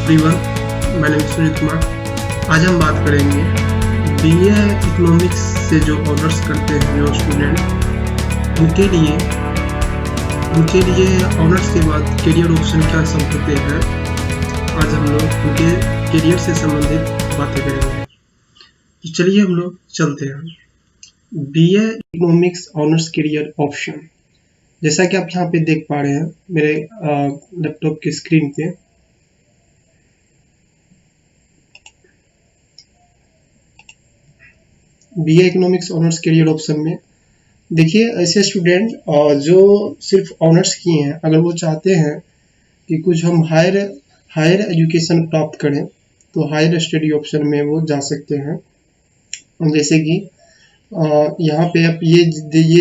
Everyone, my name Sujit Kumar. आज हम बात करेंगे बीए इकोनॉमिक्स से जो ऑनर्स करते हैं जो स्टूडेंट, उनके लिए ऑनर्स के बाद करियर ऑप्शन क्या सब होते हैं। आज हम लोग उनके करियर से संबंधित बातें करेंगे। तो चलिए हम लोग चलते हैं। BA economics honours career option, जैसा कि आप यहाँ पे देख पा रहे हैं मेरे लैपटॉप की स्क्रीन पे, BA economics honours career option में देखिए, ऐसे स्टूडेंट जो सिर्फ ऑनर्स किए हैं, अगर वो चाहते हैं कि कुछ हम हायर एजुकेशन प्राप्त करें तो हायर स्टडी ऑप्शन में वो जा सकते हैं। जैसे कि यहाँ पे आप ये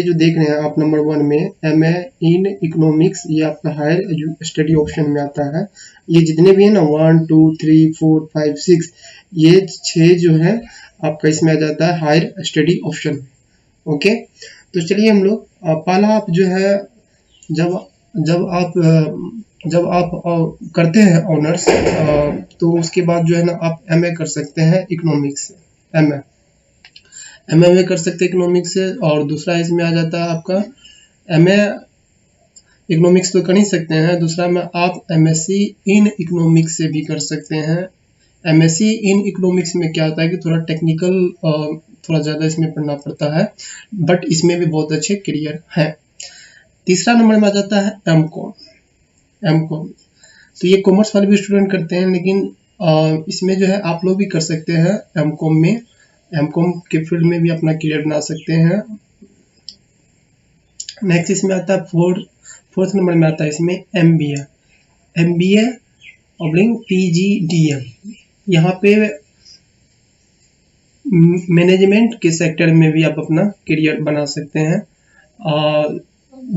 जो देख रहे हैं आप नंबर 1 में MA इन इकोनॉमिक्स, ये आपका हायर स्टडी ऑप्शन में आता है। ये जितने भी है ना 1 2 3 4 5 6, ये 6 जो है आपका इसमें आ जाता है हायर स्टडी ऑप्शन। ओके, तो चलिए हम लोग पहला आप जो है जब आप करते हैं ऑनर्स, तो उसके बाद जो है ना आप MA कर सकते हैं इकोनॉमिक्स से। MA कर सकते हैं इकोनॉमिक्स से। और दूसरा इसमें आ जाता है आपका MA इकोनॉमिक्स तो कर ही सकते हैं, दूसरा में आप MSc इन इकोनॉमिक्स से भी कर सकते हैं। MSc इन इकोनॉमिक्स में क्या होता है कि थोड़ा टेक्निकल, थोड़ा ज़्यादा इसमें पढ़ना पड़ता है, बट इसमें भी बहुत अच्छे करियर हैं। तीसरा नंबर में आ जाता है M.Com। तो ये कॉमर्स वाले भी स्टूडेंट करते हैं, लेकिन इसमें जो है आप लोग भी कर सकते हैं M.Com में। M.Com के फील्ड में भी अपना करियर बना सकते हैं। नेक्स्ट इसमें आता है फोर्थ नंबर में आता है इसमें MBA PGDM। यहाँ पे मैनेजमेंट के सेक्टर में भी आप अपना करियर बना सकते हैं।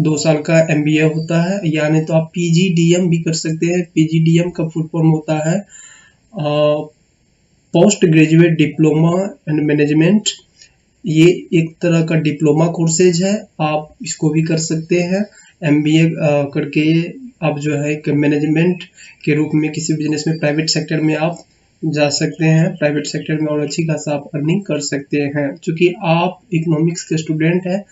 2 साल का MBA होता है, यानी तो आप PGDM भी कर सकते हैं। PGDM का फुल फॉर्म होता है post graduate diploma and management. ये एक तरह का डिप्लोमा कोर्सेज है, आप इसको भी कर सकते हैं। MBA करके आप जो है एक मैनेजमेंट के रूप में किसी बिजनेस में प्राइवेट सेक्टर में आप जा सकते हैं। प्राइवेट सेक्टर में और अच्छी खासा आप अर्निंग कर सकते हैं, क्योंकि आप इकोनॉमिक्स के स्टूडेंट हैं।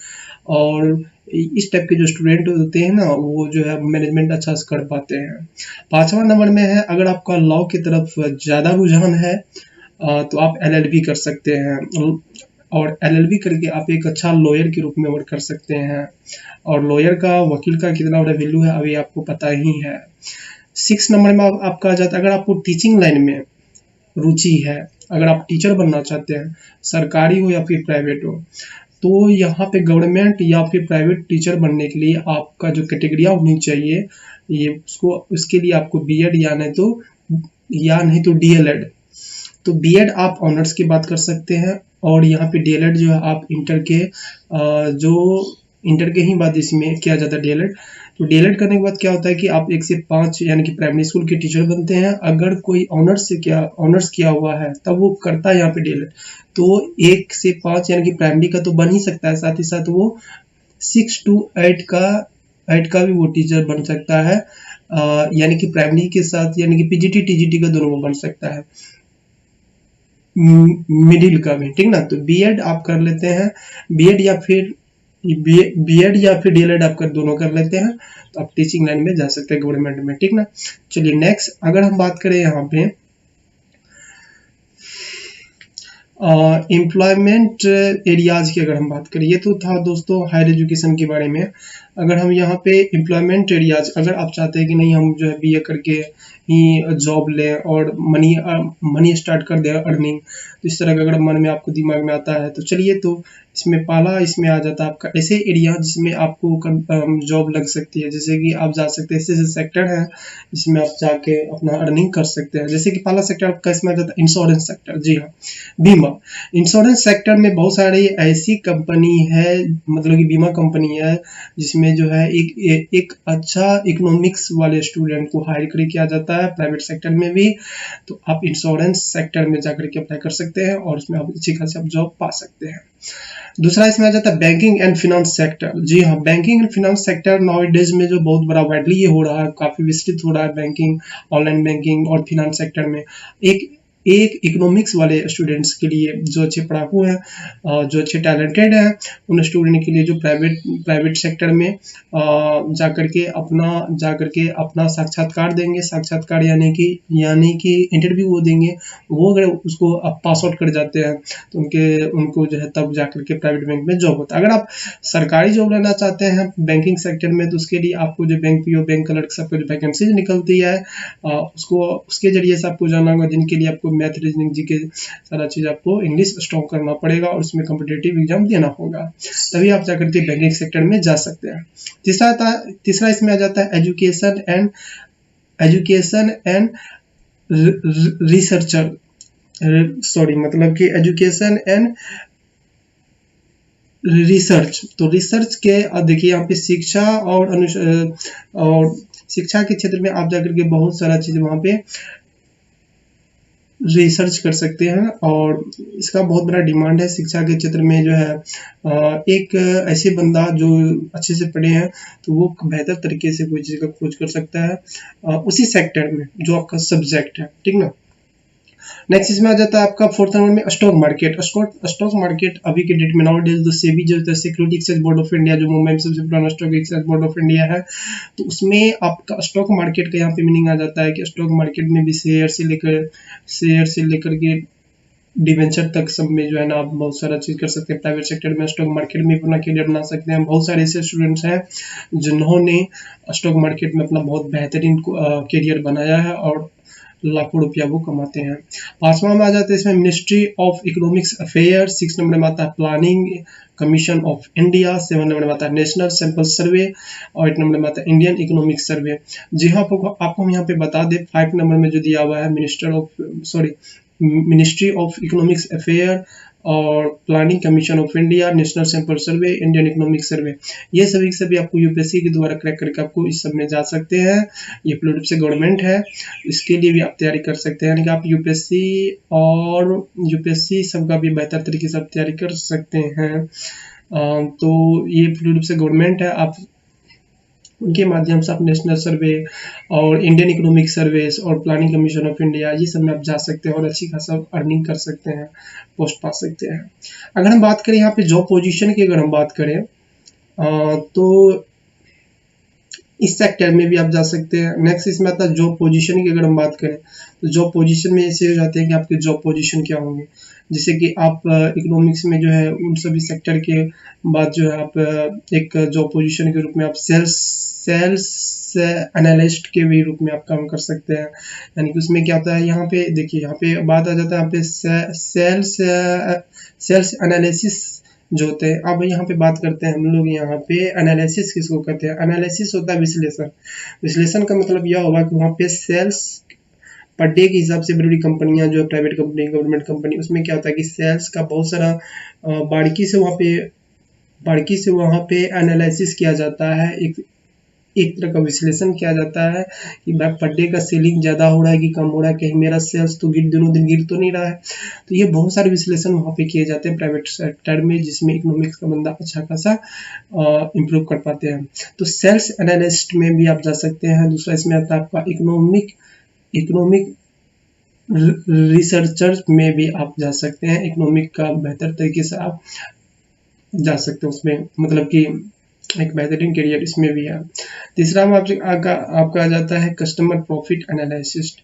और इस टाइप के जो स्टूडेंट होते हैं ना, वो जो है मैनेजमेंट अच्छा से कर पाते हैं। 5वां नंबर में है, अगर आपका लॉ की तरफ ज़्यादा रुझान है तो आप LLB कर सकते हैं। और LLB करके आप एक अच्छा लॉयर के रूप में वर्क कर सकते हैं। और लॉयर का, वकील का कितना बड़ा वैल्यू है अभी आपको पता ही है। 6 नंबर में आपका आ जाता है, अगर आपको टीचिंग लाइन में रुचि है, अगर आप टीचर बनना चाहते हैं, सरकारी हो या फिर प्राइवेट हो, तो यहाँ पे गवर्नमेंट या फिर प्राइवेट टीचर बनने के लिए आपका जो कैटेगरिया होनी चाहिए, ये उसके लिए आपको BEd या नहीं तो DLEd। तो BEd आप ऑनर्स की बात कर सकते हैं, और यहाँ पे DLEd जो है आप इंटर के ही बाद इसमें किया जाता है DLEd। तो DLEd करने के बाद क्या होता है कि आप 1 से 5 यानी कि प्राइमरी स्कूल के टीचर बनते हैं। अगर कोई ऑनर्स किया हुआ है तब वो करता है यहाँ पे DLEd, तो 1 से 5 यानी कि प्राइमरी का तो बन ही सकता है, साथ ही साथ वो 6 to 8 का भी वो टीचर बन सकता है। यानी कि प्राइमरी के साथ यानी कि PGT TGT का दोनों वो बन सकता है, मिडिल का भी, ठीक ना। तो BEd आप कर लेते हैं, BEd या फिर DLEd आप दोनों कर लेते हैं, तो आप टीचिंग लाइन में जा सकते हैं गवर्नमेंट में, ठीक ना। चलिए नेक्स्ट, अगर हम बात करें यहाँ पे एम्प्लॉयमेंट एरियाज की, अगर हम बात करें, ये तो था दोस्तों हायर एजुकेशन के बारे में। अगर हम यहाँ पे एम्प्लॉयमेंट एरियाज, अगर आप चाहते हैं कि नहीं हम जो है BA करके ही जॉब लें और मनी स्टार्ट कर दें अर्निंग, तो इस तरह का अगर मन में आपको दिमाग में आता है, तो चलिए, तो इसमें पहला इसमें आ जाता है आपका ऐसे एरिया जिसमें आपको जॉब लग सकती है। जैसे कि आप जा सकते हैं, ऐसे सेक्टर है जिसमें आप जाके अपना अर्निंग कर सकते हैं। जैसे कि पहला सेक्टर आपका इसमें आ जाता है इंश्योरेंस सेक्टर। जी हाँ, बीमा। इंश्योरेंस सेक्टर में बहुत सारी ऐसी कंपनी है, मतलब कि बीमा कंपनी है जिसमें इसमें जो है एक अच्छा इकोनॉमिक्स वाले स्टूडेंट को हायर करके किया जाता है प्राइवेट सेक्टर में भी। तो आप इंश्योरेंस सेक्टर में जाकर के अप्लाई कर सकते हैं और उसमें आप अच्छी खासी आप जॉब पा सकते हैं। दूसरा इसमें आ जाता है बैंकिंग एंड फिनेंस सेक्टर। जी हाँ, banking and finance sector now days में जो बहुत बड़ा वाइडली ये हो रहा है, काफ़ी विस्तृत हो रहा है बैंकिंग, ऑनलाइन बैंकिंग और फिनेंस सेक्टर में। एक इकोनॉमिक्स वाले स्टूडेंट्स के लिए जो अच्छे पढ़ाकू हैं, जो अच्छे टैलेंटेड हैं, उन स्टूडेंट के लिए जो प्राइवेट सेक्टर में जाकर के अपना साक्षात्कार देंगे, साक्षात्कार यानी कि इंटरव्यू वो देंगे। वो अगर उसको आप पास आउट कर जाते हैं तो उनको जो है तब जाकर के प्राइवेट बैंक में जॉब होता है। अगर आप सरकारी जॉब लेना चाहते हैं बैंकिंग सेक्टर में तो उसके लिए आपको जो बैंक पीओ, बैंक क्लर्क सबको जो वैकेंसीज निकलती है उसके जरिए से आपको जाना होगा, जिनके लिए आपको मैथ, रीजनिंग, जीके सारा चीज आपको इंग्लिश स्ट्रॉन्ग करना पड़ेगा और उसमें कॉम्पिटिटिव एग्जाम देना होगा, तभी आप जाकर के बैंकिंग सेक्टर में जा सकते हैं। तीसरा इसमें आ जाता है एजुकेशन एंड रिसर्चर, सॉरी मतलब कि एजुकेशन एंड रिसर्च। तो रिसर्च के देखिए यहाँ पे शिक्षा और शिक्षा के क्षेत्र में आप जाकर के बहुत सारा चीज वहाँ पे रिसर्च कर सकते हैं और इसका बहुत बड़ा डिमांड है शिक्षा के क्षेत्र में। जो है एक ऐसे बंदा जो अच्छे से पढ़े हैं तो वो बेहतर तरीके से कोई चीज़ का खोज कर सकता है उसी सेक्टर में जो आपका सब्जेक्ट है, ठीक ना। नेक्स्ट इसमें आ जाता है आपका फोर्थ नंबर में स्टॉक मार्केट। स्टॉक मार्केट अभी के डेट में नाउ डेज जो सेबी जो security exchange board of India, जो मुंबई में सबसे पुराना stock exchange board of India है, तो उसमें आपका स्टॉक मार्केट का यहाँ पे मीनिंग आ जाता है कि स्टॉक मार्केट में भी शेयर से लेकर के डिवेंचर तक सब में जो है ना आप बहुत सारा चीज कर सकते हैं। प्राइवेट सेक्टर में स्टॉक मार्केट में अपना करियर बना सकते हैं। बहुत सारे ऐसे स्टूडेंट्स हैं जिन्होंने स्टॉक मार्केट में अपना बहुत बेहतरीन करियर बनाया है और लाखों रुपया वो कमाते हैं। 5वां में आ जाते हैं इसमें ministry of economics affair. 6 number में आता है planning commission of India. 7 number में आता है नेशनल सैंपल सर्वे और 8 नंबर में आता है इंडियन इकोनॉमिक सर्वे। जी हाँ, आपको हम यहाँ पे बता दें 5 नंबर में जो दिया हुआ है मिनिस्ट्री ऑफ इकोनॉमिक्स अफेयर और planning commission of India, national sample survey, Indian economic survey, ये सभी आपको यूपीएससी के द्वारा क्रैक करके आपको इस सब में जा सकते हैं। ये पूरी रूप से गवर्नमेंट है, इसके लिए भी आप तैयारी कर सकते हैं, यानी कि आप यूपीएससी सबका भी बेहतर तरीके से आप तैयारी कर सकते हैं। तो ये पूरी रूप से गवर्नमेंट है, आप उनके माध्यम से आप नेशनल सर्वे और इंडियन इकोनॉमिक सर्विस और प्लानिंग कमीशन ऑफ इंडिया ये सब में आप जा सकते हैं और अच्छी खासा अर्निंग कर सकते हैं, पोस्ट पा सकते हैं। अगर हम बात करें यहाँ पे जॉब पोजीशन की, अगर हम बात करें तो इस सेक्टर में भी आप जा सकते हैं। नेक्स्ट इसमें आता है जॉब पोजीशन की। अगर हम बात करें तो जॉब पोजीशन में ऐसे हो जाते हैं कि आपके जॉब पोजीशन क्या होंगे, जैसे कि आप इकोनॉमिक्स में जो है उन सभी सेक्टर के बाद जो है आप एक जॉब पोजीशन के रूप में आप सेल्स एनालिस्ट के भी रूप में आप काम कर सकते हैं। यानी कि उसमें क्या होता है, यहाँ पे देखिए, यहाँ पे बात आ जाता है, यहाँ पे सेल्स एनालिसिस जो होते हैं। अब यहाँ पे बात करते हैं हम लोग, यहाँ पे एनालिसिस किसको कहते हैं। एनालिसिस होता है विश्लेषण का मतलब यह होगा कि वहाँ पे सेल्स पर डे के हिसाब से बड़ी बड़ी कंपनियां जो प्राइवेट कंपनी, गवर्नमेंट कंपनी, उसमें क्या होता है कि सेल्स का बहुत सारा बारीकी से वहाँ पे एनालिसिस किया जाता है, एक तरह का विश्लेषण किया जाता है कि भाई पर डे का सेलिंग ज़्यादा हो रहा है कि कम हो रहा है, कहीं मेरा सेल्स तो दिनों दिन गिर तो नहीं रहा है। तो ये बहुत सारे विश्लेषण वहाँ पे किए जाते हैं प्राइवेट सेक्टर में, जिसमें इकोनॉमिक्स का बंदा अच्छा खासा इम्प्रूव कर पाते हैं। तो सेल्स एनालिस्ट में भी आप जा सकते हैं। दूसरा इसमें आता है आपका इकोनॉमिक रिसर्चर में भी आप जा सकते हैं। इकोनॉमिक का बेहतर तरीके से आप जा सकते हैं उसमें, मतलब कि एक बेहतरीन करियर इसमें भी है। तीसरा में आपका आ जाता है customer profit analyst.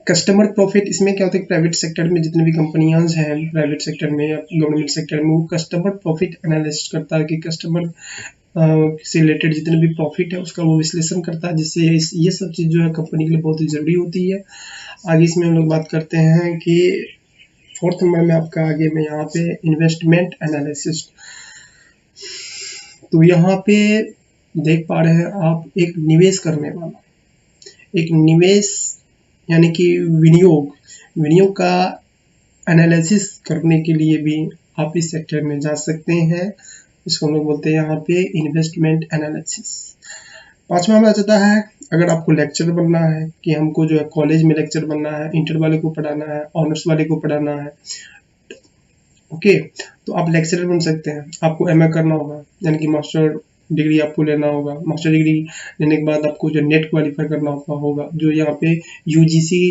Customer profit इसमें क्या होता है, प्राइवेट सेक्टर में जितने भी कंपनियां हैं प्राइवेट सेक्टर में या गवर्नमेंट सेक्टर में, वो कस्टमर प्रॉफिट एनालिसिस करता है कि कस्टमर से रिलेटेड जितने भी प्रॉफिट है उसका वो विश्लेषण करता है, जिससे ये सब चीज़ जो है कंपनी के लिए बहुत ही ज़रूरी होती है। आगे इसमें हम लोग बात करते हैं कि 4th नंबर में आपका आगे में यहाँ पे इन्वेस्टमेंट एनालिसिस्ट। तो यहाँ पे देख पा रहे हैं आप, एक निवेश करने वाला, एक निवेश यानी कि विनियोग का एनालिसिस करने के लिए भी आप इस सेक्टर में जा सकते हैं। इसको हम लोग बोलते हैं यहाँ पे इन्वेस्टमेंट एनालिसिस। पांचवा में आ जाता है, अगर आपको लेक्चर बनना है कि हमको जो है कॉलेज में लेक्चर बनना है, इंटर वाले को पढ़ाना है, ऑनर्स वाले को पढ़ाना है, ओके, तो आप लेक्चरर बन सकते हैं। आपको एमए करना होगा, यानी कि मास्टर डिग्री आपको लेना होगा। मास्टर डिग्री लेने के बाद आपको जो नेट क्वालिफाई करना होगा, जो यहाँ पे यूजीसी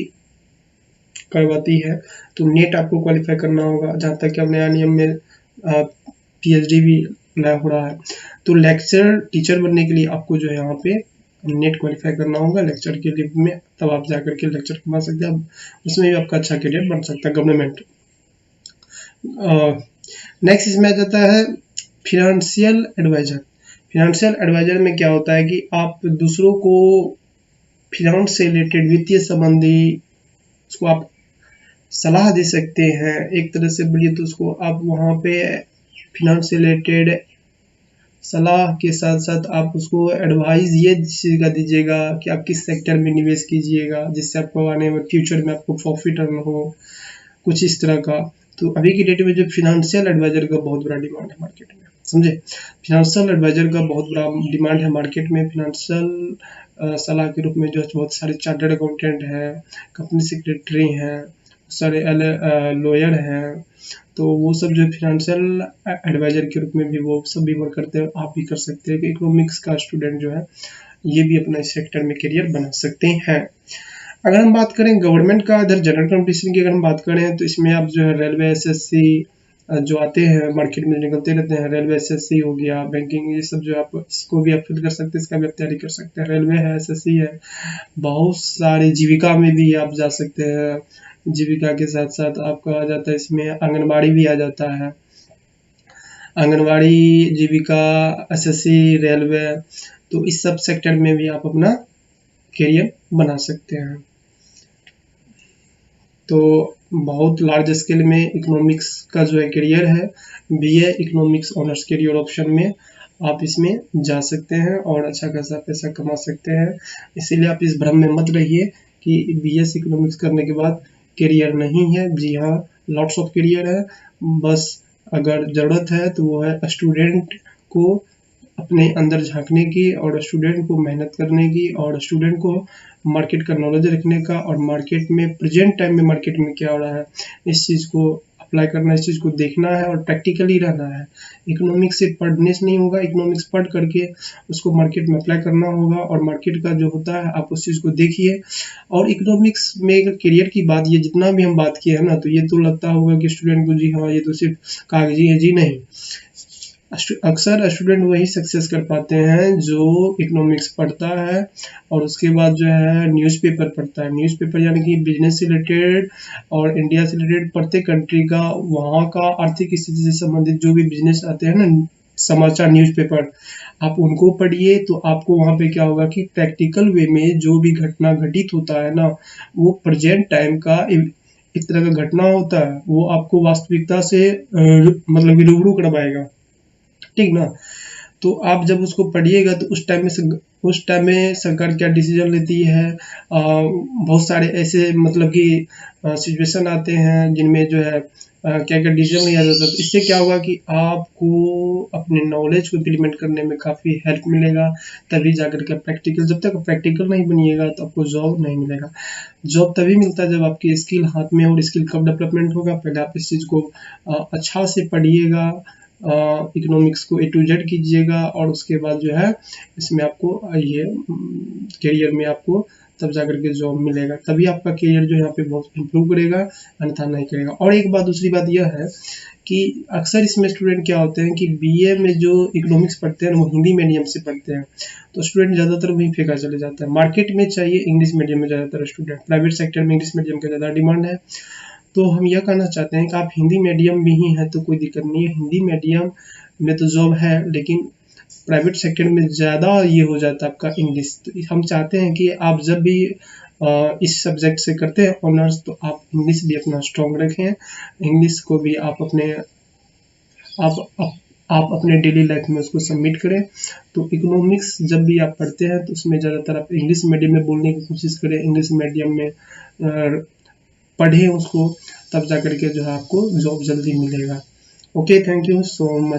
करवाती है, तो नेट आपको क्वालिफाई करना होगा। जहाँ तक कि अब नया नियम में पीएचडी भी नया हो रहा है। तो लेक्चर टीचर बनने के लिए आपको जो है यहाँ पे नेट क्वालिफाई करना होगा लेक्चर के लिए में, तब आप जाकर के लेक्चर कमा सकते हैं। उसमें भी आपका अच्छा करियर बन सकता है गवर्नमेंट। नेक्स्ट इसमें आ जाता है फिनेंशियल एडवाइजर। फिनेंशियल एडवाइजर में क्या होता है कि आप दूसरों को फिनेंस से रिलेटेड, वित्तीय संबंधी उसको आप सलाह दे सकते हैं। एक तरह से बोलिए तो उसको आप वहाँ पे फिनेंस से रिलेटेड सलाह के साथ साथ आप उसको एडवाइस ये चीज़ का दीजिएगा कि आप किस सेक्टर में निवेश कीजिएगा जिससे आपको आने में फ्यूचर में आपको प्रॉफिट अर्न हो, कुछ इस तरह का। तो अभी की डेट में जो फिनेंशियल एडवाइजर का बहुत बड़ा डिमांड है मार्केट में, समझे। फिनेंशियल एडवाइजर का बहुत बड़ा डिमांड है मार्केट में। फिनेंशियल सलाह के रूप में जो बहुत सारे चार्टर्ड अकाउंटेंट हैं, कंपनी सेक्रेटरी हैं, सारे लॉयर हैं, तो वो सब जो फिनेंशियल एडवाइजर के रूप में भी वो सब भी वर्क करते हैं। आप भी कर सकते हैं कि इकोनॉमिक्स का स्टूडेंट जो है ये भी अपना इस सेक्टर में करियर बना सकते हैं। अगर हम बात करें गवर्नमेंट का, इधर जनरल कंपटीशन की अगर हम बात करें तो इसमें आप जो है रेलवे एसएससी जो आते हैं मार्केट में निकलते रहते हैं, रेलवे एसएससी हो गया, बैंकिंग, ये सब जो आप इसको भी आप फिल कर सकते हैं, इसका भी आप तैयारी कर सकते हैं। रेलवे है, एसएससी है, बहुत सारे जीविका में भी आप जा सकते हैं। जीविका के साथ साथ आपका आ जाता है इसमें आंगनबाड़ी भी आ जाता है, आंगनबाड़ी, जीविका, एसएससी, रेलवे, तो इस सब सेक्टर में भी आप अपना करियर बना सकते हैं। तो बहुत लार्ज स्केल में इकोनॉमिक्स का जो है करियर है, BA economics honours career option में आप इसमें जा सकते हैं और अच्छा खासा पैसा कमा सकते हैं। इसीलिए आप इस भ्रम में मत रहिए कि बीएस इकोनॉमिक्स करने के बाद करियर नहीं है। जी हाँ, लॉट्स ऑफ करियर है, बस अगर ज़रूरत है तो वो है स्टूडेंट को अपने अंदर झांकने की और स्टूडेंट को मेहनत करने की और स्टूडेंट को मार्केट का नॉलेज रखने का, और मार्केट में प्रेजेंट टाइम में मार्केट में क्या हो रहा है इस चीज़ को अप्लाई करना, इस चीज़ को देखना है और प्रैक्टिकली रहना है। इकोनॉमिक्स से पढ़ने से नहीं होगा, इकोनॉमिक्स पढ़ करके उसको मार्केट में अप्लाई करना होगा और मार्केट का जो होता है आप उस चीज़ को देखिए। और इकोनॉमिक्स में अगर करियर की बात, ये जितना भी हम बात किए हैं ना, तो ये तो लगता होगा कि स्टूडेंट को जी हाँ ये तो सिर्फ कागजी है, जी नहीं। अक्सर स्टूडेंट वही सक्सेस कर पाते हैं जो इकोनॉमिक्स पढ़ता है और उसके बाद जो है न्यूज़पेपर पढ़ता है। न्यूज़पेपर यानी कि बिजनेस से रिलेटेड और इंडिया से रिलेटेड प्रत्येक कंट्री का, वहाँ का आर्थिक स्थिति से संबंधित जो भी बिजनेस आते हैं ना, समाचार न्यूज़पेपर, आप उनको पढ़िए। तो आपको वहाँ पे क्या होगा कि प्रैक्टिकल वे में जो भी घटना घटित होता है ना, वो प्रेजेंट टाइम का एक तरह का घटना होता है, वो आपको वास्तविकता से मतलब रूबरू करवाएगा, ठीक ना। तो आप जब उसको पढ़िएगा तो उस टाइम में सरकार क्या डिसीजन लेती है, बहुत सारे ऐसे मतलब कि सिचुएशन आते हैं जिनमें जो है क्या क्या डिसीजन लिया जाता है। तो इससे क्या होगा कि आपको अपने नॉलेज को इम्प्लीमेंट करने में काफ़ी हेल्प मिलेगा, तभी जाकर के प्रैक्टिकल, जब तक प्रैक्टिकल नहीं बनिएगा तो आपको जॉब नहीं मिलेगा। जॉब तभी मिलता है जब आपकी स्किल हाथ में, और स्किल कब डेवलपमेंट होगा, पहले आप इस चीज़ को अच्छा से पढ़िएगा, इकोनॉमिक्स को ए टू जेड कीजिएगा और उसके बाद जो है इसमें आपको ये करियर में आपको तब जाकर के जॉब मिलेगा, तभी आपका करियर जो यहाँ पे बहुत इम्प्रूव करेगा, अन्यथा नहीं करेगा। और एक बात, दूसरी बात यह है कि अक्सर इसमें स्टूडेंट क्या होते हैं कि बीए में जो इकोनॉमिक्स पढ़ते हैं वो हिंदी मीडियम से पढ़ते हैं, तो स्टूडेंट ज़्यादातर वहीं फेंका चले जाता है। मार्केट में चाहिए इंग्लिश मीडियम में ज़्यादातर स्टूडेंट, प्राइवेट सेक्टर में इंग्लिश मीडियम का ज़्यादा डिमांड है। तो हम यह कहना चाहते हैं कि आप हिंदी मीडियम भी ही हैं तो कोई दिक्कत नहीं है, हिंदी मीडियम में तो जॉब है, लेकिन प्राइवेट सेक्टर में ज़्यादा ये हो जाता है आपका इंग्लिश। तो हम चाहते हैं कि आप जब भी इस सब्जेक्ट से करते हैं ऑनर्स, तो आप इंग्लिश भी अपना स्ट्रॉन्ग रखें, इंग्लिश को भी आप अपने डेली लाइफ में उसको सबमिट करें। तो इकोनॉमिक्स जब भी आप पढ़ते हैं तो उसमें ज़्यादातर आप इंग्लिश मीडियम में बोलने की कोशिश करें, इंग्लिश मीडियम में पढ़ें उसको, तब जाकर के जो है आपको जॉब जल्दी मिलेगा। Okay, thank you so much.